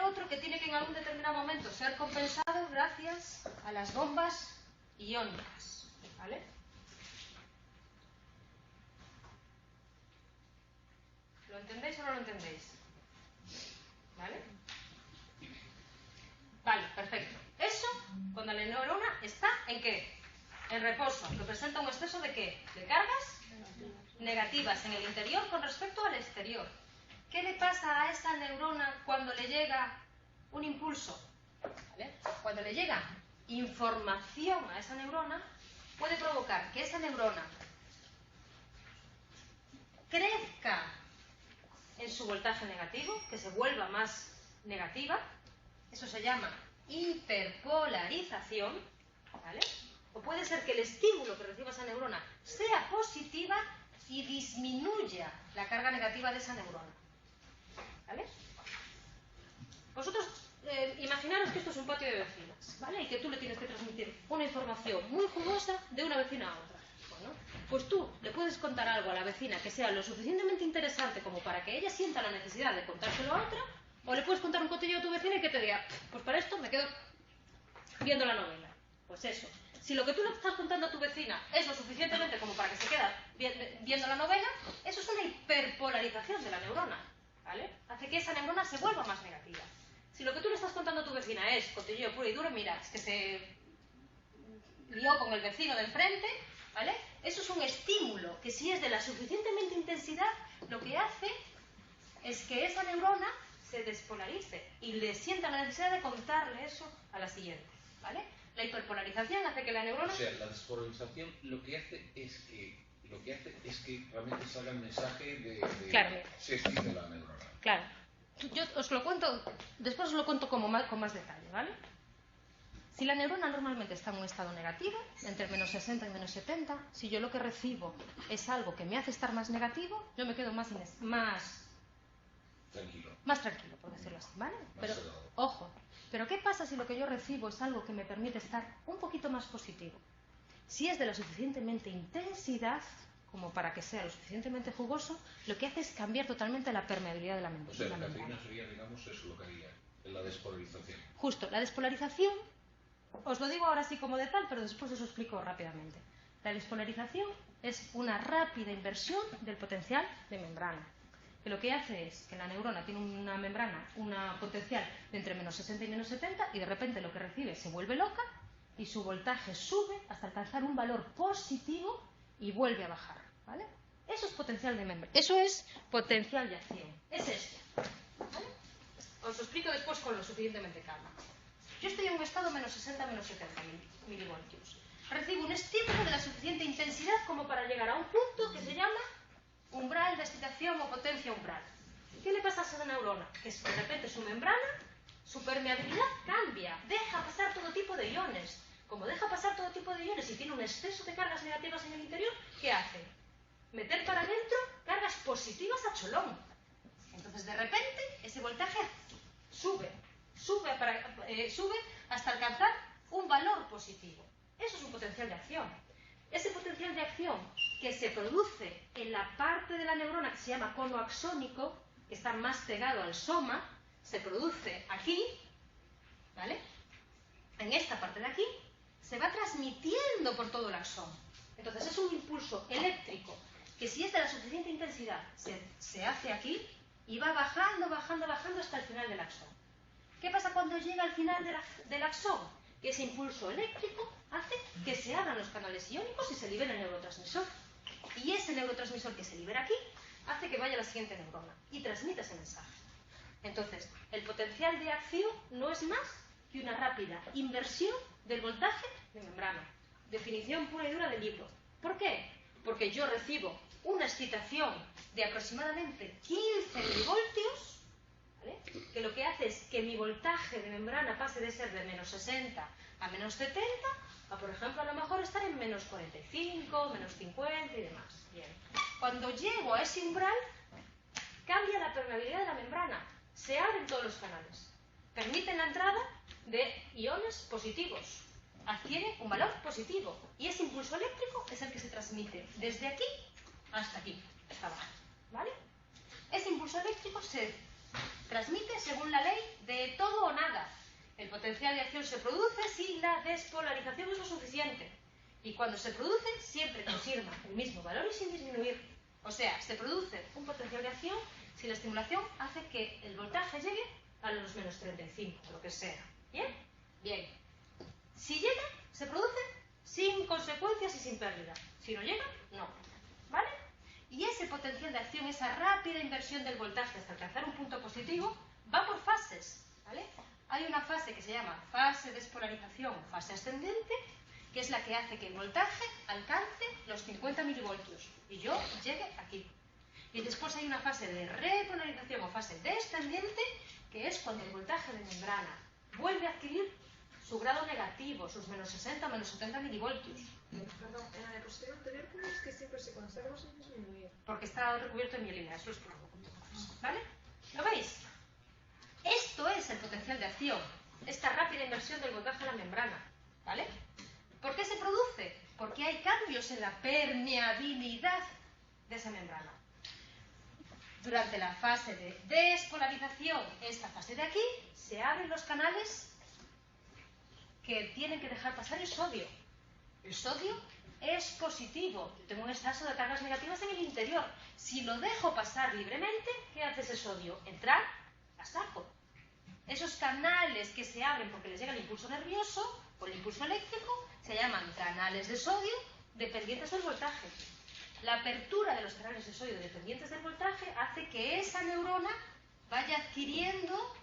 otro, que tiene que en algún determinado momento ser compensado gracias a las bombas iónicas, ¿vale? ¿Lo entendéis o no lo entendéis? ¿Vale? Vale, perfecto. Eso, cuando la neurona está ¿en qué? En reposo, que presenta un exceso de ¿qué? De cargas negativas en el interior con respecto al exterior. ¿Qué le pasa a esa neurona cuando le llega un impulso? ¿Vale? Cuando le llega información a esa neurona, puede provocar que esa neurona crezca en su voltaje negativo, que se vuelva más negativa. Eso se llama hiperpolarización, ¿vale? O puede ser que el estímulo que reciba esa neurona sea positiva y disminuya la carga negativa de esa neurona, ¿vale? Vosotros imaginaros que esto es un patio de vecinas, ¿vale? Y que tú le tienes que transmitir una información muy jugosa de una vecina a otra. Bueno, pues tú le puedes contar algo a la vecina que sea lo suficientemente interesante como para que ella sienta la necesidad de contárselo a otra, o le puedes contar un cotilleo a tu vecina y que te diga, pues para esto me quedo viendo la novela. Pues eso. Si lo que tú le estás contando a tu vecina es lo suficientemente como para que se quede viendo la novela, eso es una hiperpolarización de la neurona, ¿vale? Hace que esa neurona se vuelva más negativa. Si lo que tú le estás contando a tu vecina es cotilleo puro y duro, mira, es que se lió con el vecino de enfrente, ¿vale? Eso es un estímulo que si es de la suficientemente intensidad, lo que hace es que esa neurona se despolarice y le sienta la necesidad de contarle eso a la siguiente, ¿vale? La hiperpolarización hace que la neurona... O sea, la despolarización lo que hace es que realmente salga el mensaje de claro. Se extiende la neurona. Claro. Yo os lo cuento, después os lo cuento con más detalle, ¿vale? Si la neurona normalmente está en un estado negativo, entre menos 60 y menos 70, si yo lo que recibo es algo que me hace estar más negativo, yo me quedo más tranquilo, por decirlo así, ¿vale? Pero, ojo, pero ¿qué pasa si lo que yo recibo es algo que me permite estar un poquito más positivo? Si es de la suficientemente intensidad como para que sea lo suficientemente jugoso, lo que hace es cambiar totalmente la permeabilidad de la membrana. O sea, la cafeína sería, digamos, eso lo que haría, la despolarización. Justo, la despolarización, os lo digo ahora sí como de tal, pero después os lo explico rápidamente. La despolarización es una rápida inversión del potencial de membrana, que lo que hace es que la neurona tiene una membrana, una potencial de entre menos 60 y menos 70, y de repente lo que recibe se vuelve loca y su voltaje sube hasta alcanzar un valor positivo y vuelve a bajar, ¿vale? Eso es potencial de membrana. Eso es potencial de acción. Es esto, ¿vale? Os lo explico después con lo suficientemente calma. Yo estoy en un estado menos 60, menos 70 milivoltios. Recibo un estímulo de la suficiente intensidad como para llegar a un punto que se llama umbral de excitación o potencia umbral. ¿Qué le pasa a esa neurona? Que de repente su membrana, su permeabilidad cambia, deja pasar todo tipo de iones. Como deja pasar todo tipo de iones y tiene un exceso de cargas negativas en el interior, ¿qué hace? Meter para adentro cargas positivas a cholón. Entonces, de repente, ese voltaje sube hasta alcanzar un valor positivo. Eso es un potencial de acción. Ese potencial de acción que se produce en la parte de la neurona que se llama cono axónico, que está más pegado al soma, se produce aquí, ¿vale? En esta parte de aquí, se va transmitiendo por todo el axón. Entonces es un impulso eléctrico que si es de la suficiente intensidad se hace aquí y va bajando hasta el final del axón. ¿Qué pasa cuando llega al final del axón? Que ese impulso eléctrico hace que se abran los canales iónicos y se libera el neurotransmisor. Y ese neurotransmisor que se libera aquí hace que vaya a la siguiente neurona y transmita ese mensaje. Entonces, el potencial de acción no es más que una rápida inversión del voltaje de membrana. Definición pura y dura del libro. ¿Por qué? Porque yo recibo una excitación de aproximadamente 15 milivoltios, ¿vale? Que lo que hace es que mi voltaje de membrana pase de ser de menos 60 a menos 70, a por ejemplo a lo mejor estar en menos 45, menos 50 y demás. Bien. Cuando llego a ese umbral, cambia la permeabilidad de la membrana, se abren todos los canales, permiten la entrada de iones positivos, adquiere un valor positivo y ese impulso eléctrico es el que se transmite desde aquí hasta aquí, hasta abajo, ¿vale? Ese impulso eléctrico se transmite según la ley de todo o nada. El potencial de acción se produce si la despolarización es lo suficiente. Y cuando se produce, siempre conserva el mismo valor y sin disminuir. O sea, se produce un potencial de acción si la estimulación hace que el voltaje llegue a los menos 35, lo que sea. ¿Bien? Bien. Si llega, se produce sin consecuencias y sin pérdida. Si no llega, no. ¿Vale? Y ese potencial de acción, esa rápida inversión del voltaje hasta alcanzar un punto positivo, va por fases. ¿Vale? Hay una fase que se llama fase de despolarización, fase ascendente, que es la que hace que el voltaje alcance los 50 milivoltios y yo llegue aquí. Y después hay una fase de repolarización o fase descendente, que es cuando el voltaje de membrana vuelve a adquirir su grado negativo, sus menos 60, menos 70 milivoltios. Perdón, en la diapositiva anterior pones que siempre se conserva sin disminuir. Porque está recubierto en mielina, eso lo explico. ¿Vale? ¿Lo veis? Esto es el potencial de acción, esta rápida inversión del voltaje a la membrana. ¿Vale? ¿Por qué se produce? Porque hay cambios en la permeabilidad de esa membrana. Durante la fase de despolarización, esta fase de aquí, se abren los canales que tienen que dejar pasar el sodio. El sodio es positivo. Yo tengo un exceso de cargas negativas en el interior. Si lo dejo pasar libremente, ¿qué hace ese sodio? Entrar a saco. Esos canales que se abren porque les llega el impulso nervioso o el impulso eléctrico se llaman canales de sodio dependientes del voltaje. La apertura de los canales de sodio dependientes del voltaje hace que esa neurona vaya adquiriendo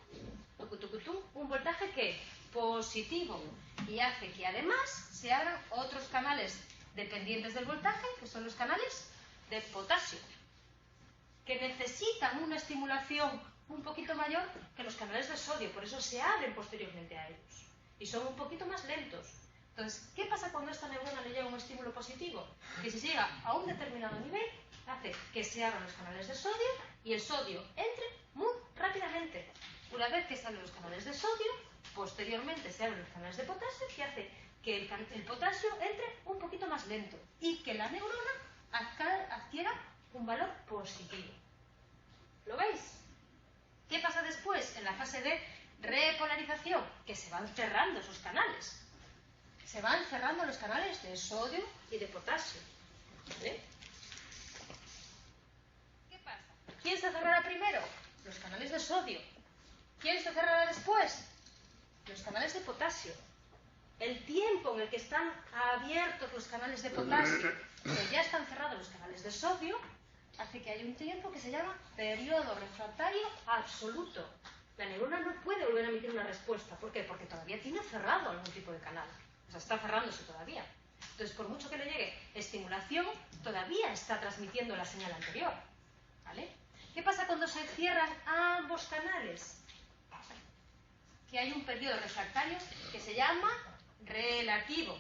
un voltaje que positivo y hace que además se abran otros canales dependientes del voltaje, que son los canales de potasio, que necesitan una estimulación un poquito mayor que los canales de sodio, por eso se abren posteriormente a ellos y son un poquito más lentos. Entonces, ¿qué pasa cuando a esta neurona le llega un estímulo positivo? Que si llega a un determinado nivel, hace que se abran los canales de sodio y el sodio entre muy rápidamente. Una vez que salen los canales de sodio, posteriormente se abren los canales de potasio, que hace que el potasio entre un poquito más lento y que la neurona adquiera un valor positivo. ¿Lo veis? ¿Qué pasa después en la fase de repolarización? Que se van cerrando esos canales. Se van cerrando los canales de sodio y de potasio. ¿Vale? ¿Qué pasa? ¿Quién se cerrará primero? Los canales de sodio. ¿Quién se cerrará después? Los canales de potasio. El tiempo en el que están abiertos los canales de potasio, que ya están cerrados los canales de sodio, hace que haya un tiempo que se llama periodo refractario absoluto. La neurona no puede volver a emitir una respuesta. ¿Por qué? Porque todavía tiene cerrado algún tipo de canal. O sea, está cerrándose todavía. Entonces, por mucho que le llegue estimulación, todavía está transmitiendo la señal anterior. ¿Vale? ¿Qué pasa cuando se cierran ambos canales? Que hay un periodo refractario que se llama relativo.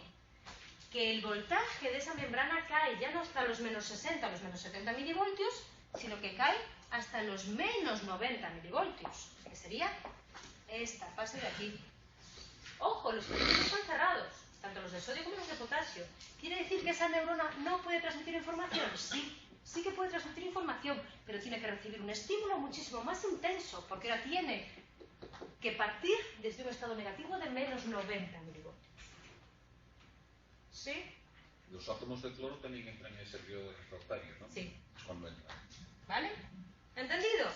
Que el voltaje de esa membrana cae ya no hasta los menos 60 o los menos 70 milivoltios, sino que cae hasta los menos 90 milivoltios, que sería esta fase de aquí. Ojo, los canales están cerrados, tanto los de sodio como los de potasio. ¿Quiere decir que esa neurona no puede transmitir información? Sí, sí que puede transmitir información, pero tiene que recibir un estímulo muchísimo más intenso, porque ahora tiene que partir desde un estado negativo de menos 90 milivoltios. ¿Sí? Los átomos de cloro también entran en ese periodo refractario, ¿no? Sí. Es cuando entran. ¿Vale? ¿Entendido?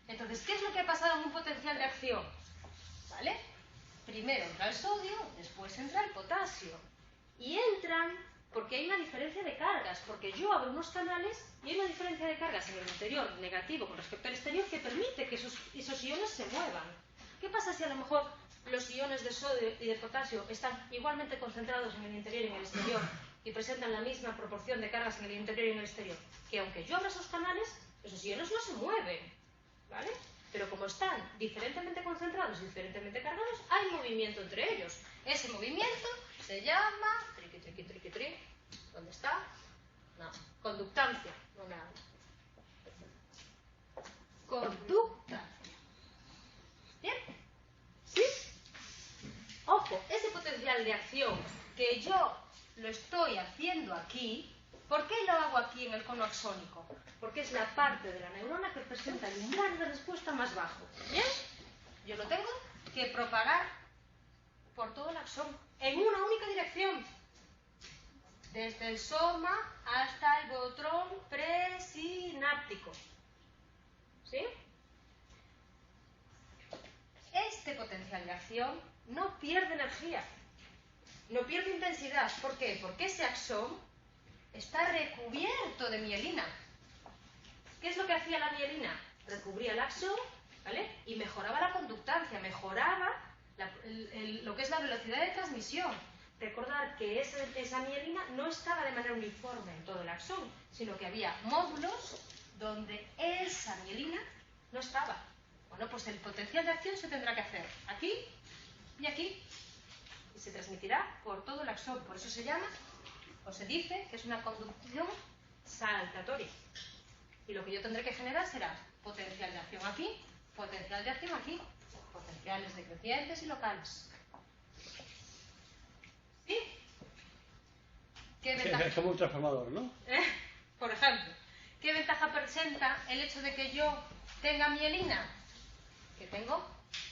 Entonces, ¿qué es lo que ha pasado en un potencial de acción? ¿Vale? Primero entra el sodio, después entra el potasio. Y entran porque hay una diferencia de cargas, porque yo abro unos canales y hay una diferencia de cargas en el interior negativo con respecto al exterior que permite que esos iones se muevan. ¿Qué pasa si a lo mejor los iones de sodio y de potasio están igualmente concentrados en el interior y en el exterior y presentan la misma proporción de cargas en el interior y en el exterior, que aunque yo abra esos canales, esos iones no se mueven, ¿vale? Pero como están diferentemente concentrados y diferentemente cargados, hay movimiento entre ellos. Ese movimiento se llama... ¿Dónde está? No, conductancia. No me hablo. Conductancia. ¿Bien? ¿Sí? Ojo, ese potencial de acción que yo lo estoy haciendo aquí, ¿por qué lo hago aquí en el cono axónico? Porque es la parte de la neurona que presenta el umbral de respuesta más bajo. ¿Bien? Yo lo tengo que propagar por todo el axón en una única dirección. Desde el soma hasta el botrón presináptico. ¿Sí? Este potencial de acción no pierde energía, no pierde intensidad. ¿Por qué? Porque ese axón está recubierto de mielina. ¿Qué es lo que hacía la mielina? Recubría el axón, ¿vale? Y mejoraba la conductancia, mejoraba lo que es la velocidad de transmisión. Recordar que esa mielina no estaba de manera uniforme en todo el axón, sino que había módulos donde esa mielina no estaba. Bueno, pues el potencial de acción se tendrá que hacer aquí y aquí. Y se transmitirá por todo el axón. Por eso se llama, o se dice, que es una conducción saltatoria. Y lo que yo tendré que generar será potencial de acción aquí, potencial de acción aquí, potenciales decrecientes y locales. ¿Sí? ¿Qué ventaja? Es como un transformador, ¿no? Por ejemplo, ¿qué ventaja presenta el hecho de que yo tenga mielina? Que tengo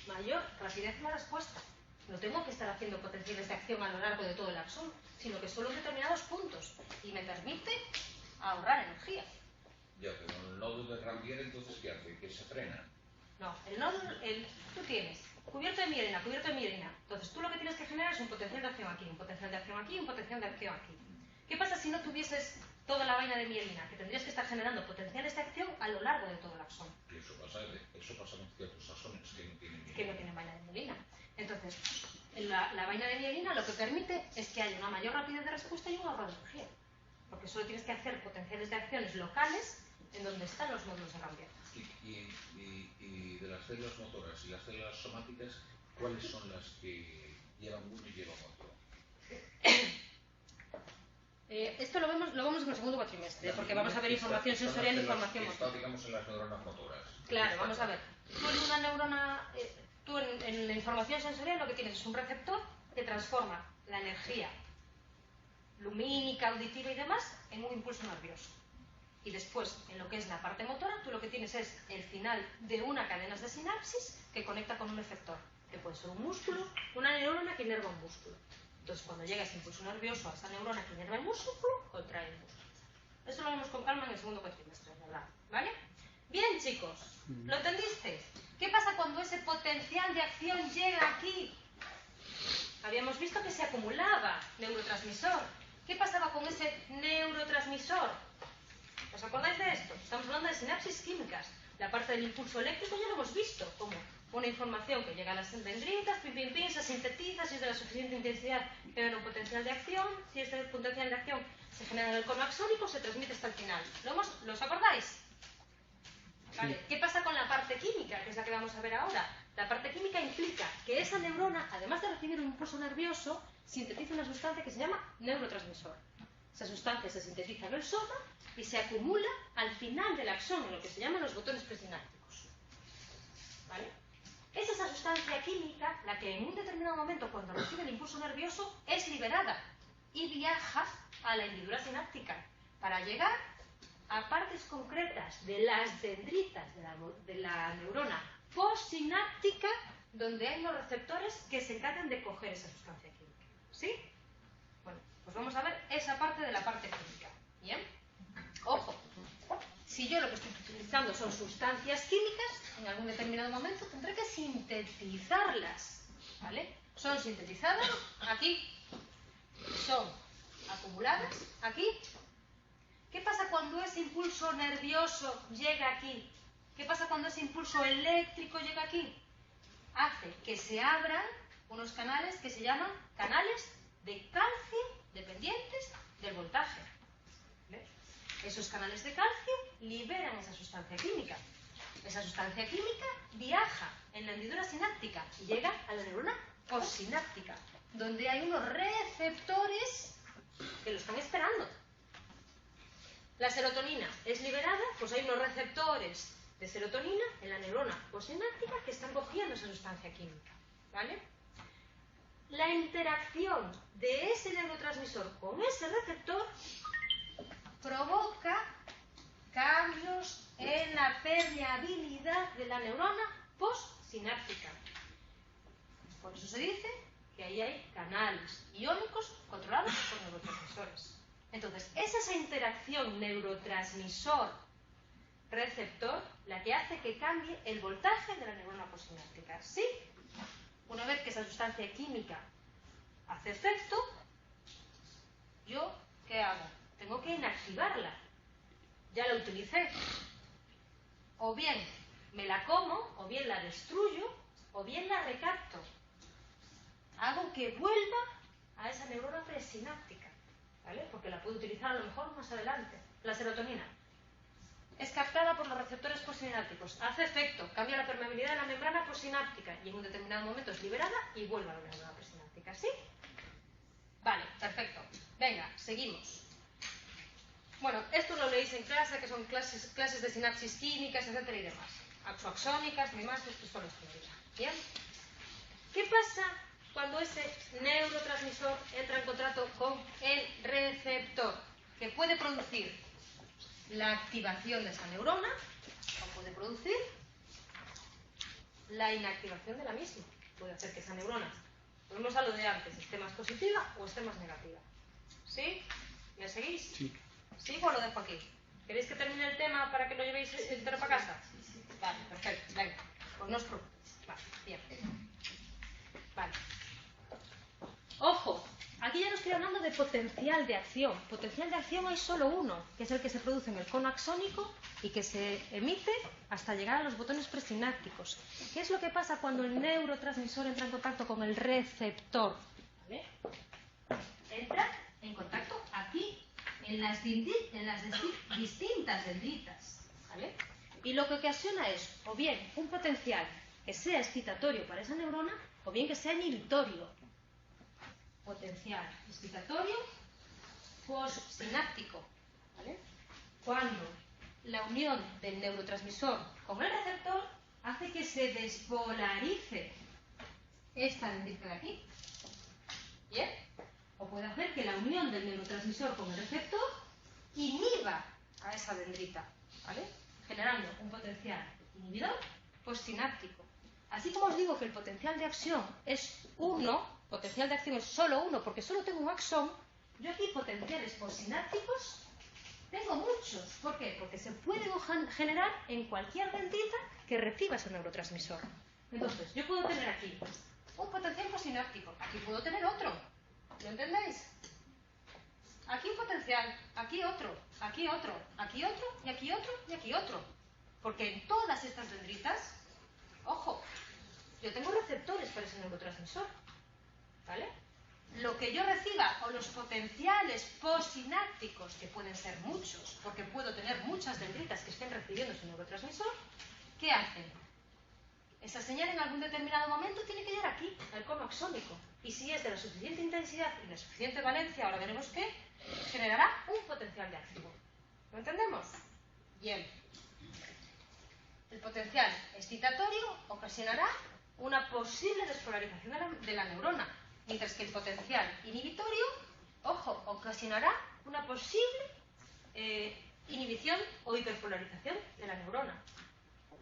mayor rapidez en la respuesta. No tengo que estar haciendo potenciales de acción a lo largo de todo el axón, sino que solo en determinados puntos. Y me permite ahorrar energía. Ya, pero el nodo de Rambier, entonces, ¿qué hace? ¿Que se frena? No, el nodo, tú tienes cubierto de mielina, cubierto de mielina. Entonces tú lo que tienes que generar es un potencial de acción aquí, un potencial de acción aquí, un potencial de acción aquí. ¿Qué pasa si no tuvieses toda la vaina de mielina? Que tendrías que estar generando potenciales de acción a lo largo de todo el axón. Y eso pasa con ciertos axones que no tienen Que no tienen vaina de mielina. Entonces, la vaina de mielina lo que permite es que haya una mayor rapidez de respuesta y un ahorro de energía. Porque solo tienes que hacer potenciales de acciones locales en donde están los módulos de Rambier. Y de las células motoras y las células somáticas, ¿cuáles son las que llevan uno y llevan otro? Esto lo vemos en el segundo cuatrimestre, porque vamos a ver información sensorial e información motora. Está, digamos, en las neuronas motoras. Claro, vamos a ver. Tú en una neurona, tú en la información sensorial lo que tienes es un receptor que transforma la energía lumínica, auditiva y demás en un impulso nervioso. Y después, en lo que es la parte motora, tú lo que tienes es el final de una cadena de sinapsis que conecta con un efector, que puede ser un músculo, una neurona que inerva un músculo. Entonces, cuando llega ese impulso nervioso a esa neurona que inerva el músculo, contrae el músculo. Eso lo vemos con calma en el segundo cuatrimestre, ¿verdad? ¿Vale? Bien, chicos, ¿lo entendiste? ¿Qué pasa cuando ese potencial de acción llega aquí? Habíamos visto que se acumulaba neurotransmisor. ¿Qué pasaba con ese neurotransmisor? ¿Os acordáis de esto? Estamos hablando de sinapsis químicas. La parte del impulso eléctrico ya lo hemos visto, como una información que llega a las dendritas, se sintetiza, si es de la suficiente intensidad genera un potencial de acción, si este potencial de acción se genera en el cono axónico, se transmite hasta el final. ¿Los acordáis? ¿Vale? ¿Qué pasa con la parte química, que es la que vamos a ver ahora? La parte química implica que esa neurona, además de recibir un impulso nervioso, sintetiza una sustancia que se llama neurotransmisor. Esa sustancia se sintetiza en el soma y se acumula al final del axón, en lo que se llaman los botones presinápticos. ¿Vale? Es esa sustancia química la que en un determinado momento, cuando recibe el impulso nervioso, es liberada y viaja a la hendidura sináptica para llegar a partes concretas de las dendritas de la neurona postsináptica, donde hay los receptores que se encargan de coger esa sustancia química. ¿Sí? Bueno, pues vamos a ver esa parte de la parte química. ¿Bien? Ojo, si yo lo que estoy utilizando son sustancias químicas, en algún determinado momento tendré que sintetizarlas. ¿Vale? Son sintetizadas aquí, son acumuladas aquí. ¿Qué pasa cuando ese impulso nervioso llega aquí? ¿Qué pasa cuando ese impulso eléctrico llega aquí? Hace que se abran unos canales que se llaman canales de calcio dependientes del voltaje. ¿Vale? Esos canales de calcio liberan esa sustancia química. Esa sustancia química viaja en la hendidura sináptica y llega a la neurona postsináptica, donde hay unos receptores que lo están esperando. La serotonina es liberada, pues hay unos receptores de serotonina en la neurona postsináptica que están cogiendo esa sustancia química, ¿vale? La interacción de ese neurotransmisor con ese receptor provoca cambios en la permeabilidad de la neurona postsináptica. Por eso se dice que ahí hay canales iónicos controlados por neurotransmisores. Entonces, es esa interacción neurotransmisor-receptor la que hace que cambie el voltaje de la neurona postsináptica. ¿Sí? Una vez que esa sustancia química hace efecto, ¿yo qué hago? Tengo que inactivarla. Ya la utilicé. O bien me la como, o bien la destruyo, o bien la recapto. Hago que vuelva a esa neurona presináptica, ¿vale? Porque la puedo utilizar a lo mejor más adelante. La serotonina es captada por los receptores postsinápticos, hace efecto, cambia la permeabilidad de la membrana postsináptica y en un determinado momento es liberada y vuelve a la neurona presináptica, ¿sí? Vale, perfecto. Venga, seguimos. Bueno, esto lo leéis en clase, que son clases de sinapsis químicas, etcétera y demás. Axoaxónicas, ni más, estos son los teoría. ¿Bien? ¿Qué pasa cuando ese neurotransmisor entra en contacto con el receptor? Que puede producir la activación de esa neurona o puede producir la inactivación de la misma. Puede hacer que esa neurona, volvemos a lo de antes, esté más positiva o esté más negativa. ¿Sí? ¿Me seguís? Sí. ¿Sigo o lo dejo aquí? ¿Queréis que termine el tema para que lo llevéis entero para casa? Vale, perfecto. Venga, pues no os preocupéis. Vale, bien. Vale. Ojo, aquí ya no estoy hablando de potencial de acción. Potencial de acción hay solo uno, que es el que se produce en el cono axónico y que se emite hasta llegar a los botones presinápticos. ¿Qué es lo que pasa cuando el neurotransmisor entra en contacto con el receptor? ¿Vale? Entra en contacto aquí, en las distintas dendritas, ¿vale? Y lo que ocasiona es, o bien, un potencial que sea excitatorio para esa neurona, o bien que sea inhibitorio. Potencial excitatorio postsináptico, ¿vale? Cuando la unión del neurotransmisor con el receptor hace que se despolarice esta dendrita de aquí. ¿Bien? O puede hacer que la unión del neurotransmisor con el receptor inhiba a esa dendrita, ¿vale? Generando un potencial inhibidor postsináptico. Así como os digo que el potencial de acción es uno, potencial de acción es solo uno porque solo tengo un axón, yo aquí potenciales postsinápticos tengo muchos. ¿Por qué? Porque se pueden generar en cualquier dendrita que reciba ese neurotransmisor. Entonces, yo puedo tener aquí un potencial postsináptico, aquí puedo tener otro. ¿Lo entendéis? Aquí un potencial, aquí otro, aquí otro, aquí otro, y aquí otro, y aquí otro. Porque en todas estas dendritas, ojo, yo tengo receptores para ese neurotransmisor, ¿vale? Lo que yo reciba, o los potenciales postsinápticos, que pueden ser muchos, porque puedo tener muchas dendritas que estén recibiendo ese neurotransmisor, ¿qué hacen? Esa señal en algún determinado momento tiene que llegar aquí, al cono axónico. Y si es de la suficiente intensidad y la suficiente valencia, ahora veremos qué, generará un potencial de acción. ¿Lo entendemos? Bien. El potencial excitatorio ocasionará una posible despolarización de la neurona, mientras que el potencial inhibitorio, ojo, ocasionará una posible inhibición o hiperpolarización de la neurona.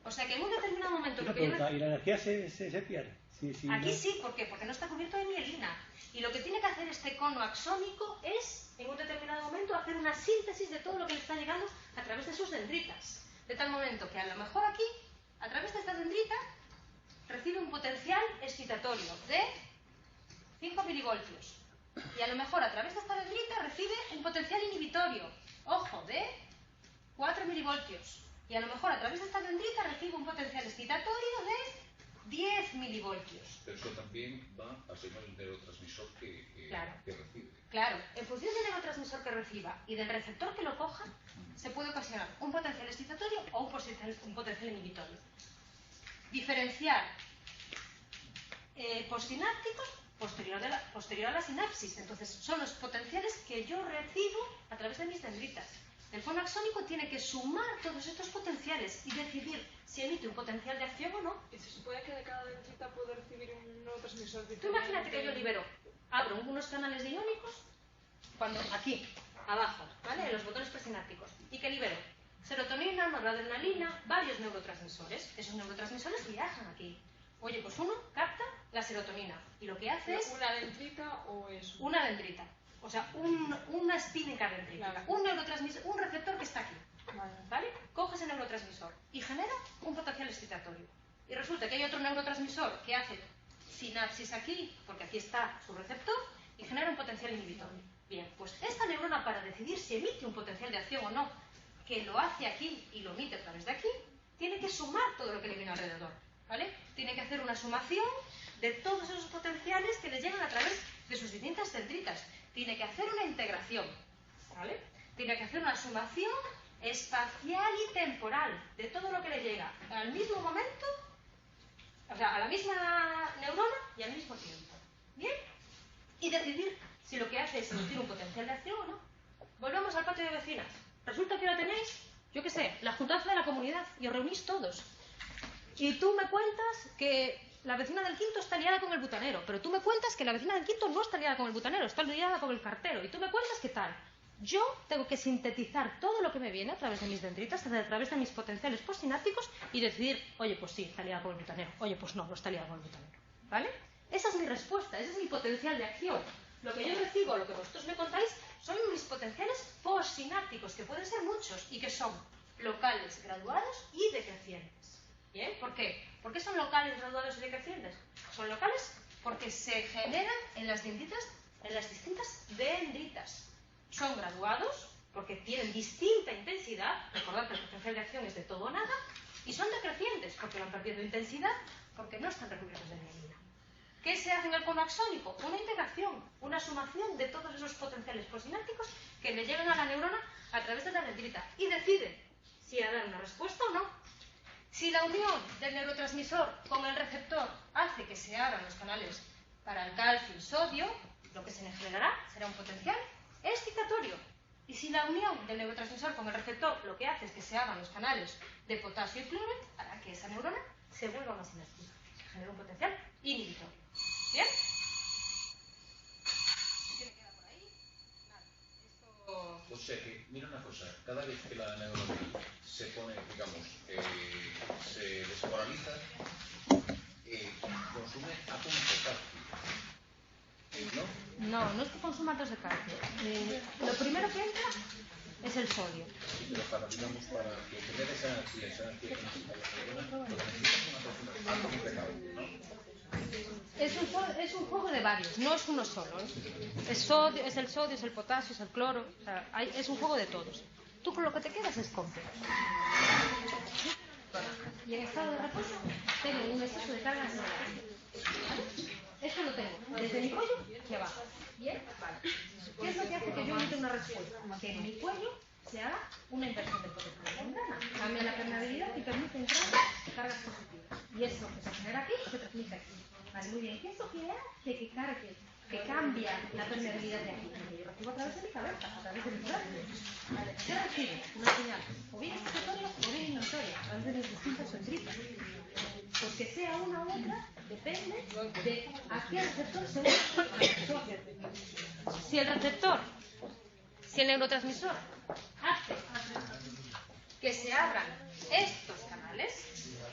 O sea que en un determinado momento... Una pregunta, ¿y la energía se pierde? Sí, aquí no. sí, ¿por qué? Porque no está cubierto de mielina. Y lo que tiene que hacer este cono axónico es, en un determinado momento, hacer una síntesis de todo lo que le está llegando a través de sus dendritas. De tal momento que a lo mejor aquí, a través de esta dendrita, recibe un potencial excitatorio de 5 milivoltios. Y a lo mejor a través de esta dendrita recibe un potencial inhibitorio, ojo, de 4 milivoltios. Y a lo mejor a través de esta dendrita recibe un potencial excitatorio de 10 milivoltios. Pero eso también va al señal del neurotransmisor que recibe. Claro, en función del neurotransmisor que reciba y del receptor que lo coja, se puede ocasionar un potencial excitatorio o un potencial inhibitorio. Diferenciar postsinápticos posterior a la sinapsis. Entonces, son los potenciales que yo recibo a través de mis dendritas. El cono axónico tiene que sumar todos estos potenciales y decidir si emite un potencial de acción o no. ¿Y se supone que de cada dendrita puedo recibir un neurotransmisor diferente? Tú imagínate que yo libero, abro unos canales de iónicos, aquí, abajo, ¿vale? En los botones presinápticos, y que libero serotonina, noradrenalina, varios neurotransmisores. Esos neurotransmisores viajan aquí. Oye, pues uno capta la serotonina y lo que hace es... ¿Una dendrita o es...? Una dendrita. O sea, una espínica dendrítica. Claro. Un neurotransmisor, un receptor que está aquí. ¿Vale? Coge ese neurotransmisor y genera un potencial excitatorio. Y resulta que hay otro neurotransmisor que hace sinapsis aquí, porque aquí está su receptor, y genera un potencial inhibitorio. Bien, pues esta neurona, para decidir si emite un potencial de acción o no, que lo hace aquí y lo emite a través de aquí, tiene que sumar todo lo que le viene alrededor. ¿Vale? Tiene que hacer una sumación de todos esos potenciales que le llegan a través de sus distintas dendritas. Tiene que hacer una integración, ¿vale? Tiene que hacer una sumación espacial y temporal de todo lo que le llega al mismo momento, o sea, a la misma neurona y al mismo tiempo. ¿Bien? Y decidir si lo que hace es emitir un potencial de acción o no. Volvemos al patio de vecinas. Resulta que ahora tenéis, yo qué sé, la juntanza de la comunidad y os reunís todos. Y tú me cuentas que la vecina del quinto está liada con el butanero, pero tú me cuentas que la vecina del quinto no está liada con el butanero, está liada con el cartero, y tú me cuentas qué tal. Yo tengo que sintetizar todo lo que me viene a través de mis dendritas, a través de mis potenciales postsinápticos y decidir, oye, pues sí, está liada con el butanero, oye, pues no está liada con el butanero. ¿Vale? Esa es mi respuesta, ese es mi potencial de acción. Lo que yo recibo, lo que vosotros me contáis, son mis potenciales postsinápticos, que pueden ser muchos y que son locales, graduados y decrecientes. ¿Bien? ¿Por qué? ¿Por qué son locales, graduados y decrecientes? Son locales porque se generan en las distintas dendritas. Son graduados porque tienen distinta intensidad, recordad que el potencial de acción es de todo o nada, y son decrecientes porque van perdiendo intensidad porque no están recubiertos de mielina. ¿Qué se hace en el cono axónico? Una integración, una sumación de todos esos potenciales postsinápticos que le llegan a la neurona a través de la dendrita y decide si a dar una respuesta o no. Si la unión del neurotransmisor con el receptor hace que se abran los canales para el calcio y sodio, lo que se le generará será un potencial excitatorio. Y si la unión del neurotransmisor con el receptor lo que hace es que se abran los canales de potasio y cloro, hará que esa neurona se vuelva más inactiva. Se genera un potencial inhibitorio. ¿Bien? ¿Qué me queda por ahí? Nada. O sea que, mira una cosa, cada vez que la neurona se pone, digamos, se desmoraliza, consume átomos de calcio. ¿No? No es que consuma átomos de calcio. Lo primero que entra es el sodio. Sí, pero para que tener esa energía que necesita la neurona, lo que necesita es una átomos de calcio, ¿no? Es un juego de varios, no es uno solo. Es el sodio, es el potasio, es el cloro, o sea, es un juego de todos. Tú con lo que te quedas es con y en estado de reposo tengo un exceso de carga cerebral. ¿Vale? Esto lo tengo desde mi cuello hacia abajo. ¿Bien? Vale. ¿Qué es lo que hace que yo emita una respuesta? Que en mi cuello se haga una inversión del potencial de la membrana. Cambia la permeabilidad y permite entrar cargas positivas. Y eso que se genera aquí se transmite aquí. Vale, muy bien. ¿Qué es lo que hace que cambia la permeabilidad de aquí? Porque yo recibo a través de mi cabeza, a través de mi brazo. Vale. ¿Qué recibo? Una señal o bien excitatoria o bien inhibitoria, a través de las distintas dendritas. Porque sea una u otra, depende de a qué receptor se une. Si el neurotransmisor hace que se abran estos canales,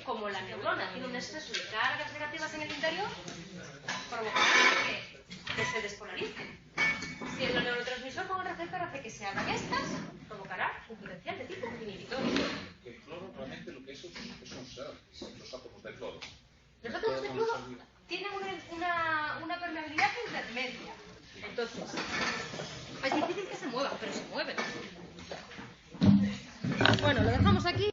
como la neurona tiene un exceso de cargas negativas en el interior, provocará que se despolarice. Si el neurotransmisor con el receptor hace que se abran estas, provocará un potencial de tipo inhibitorio. El cloro realmente lo que es los átomos de cloro. Los átomos de cloro tienen una permeabilidad intermedia. Entonces, es difícil que se muevan, pero se mueven. Bueno, lo dejamos aquí.